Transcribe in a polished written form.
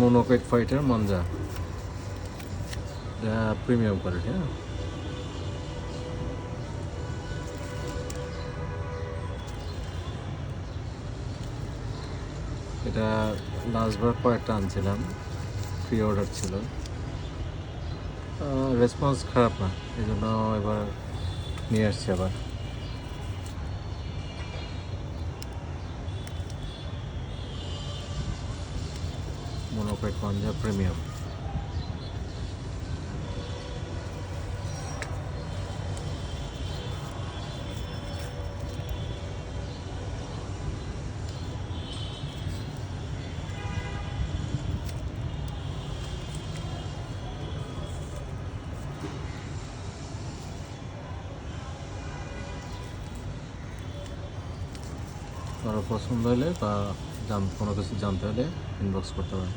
মোনোকয়েড fighter মঞ্জা, এটা premium quality. হ্যাঁ, এটা লাস্টবার কয়েকটা আনছিলাম, প্রি অর্ডার ছিল, রেসপন্স খারাপ না, এই জন্য এবার নিয়ে আসছি আবার। মোনোকয়েড মঞ্জা প্রিমিয়াম। কারো পছন্দ হলে বা কোনো কিছু জানতে হলে ইনবক্স করতে পারেন।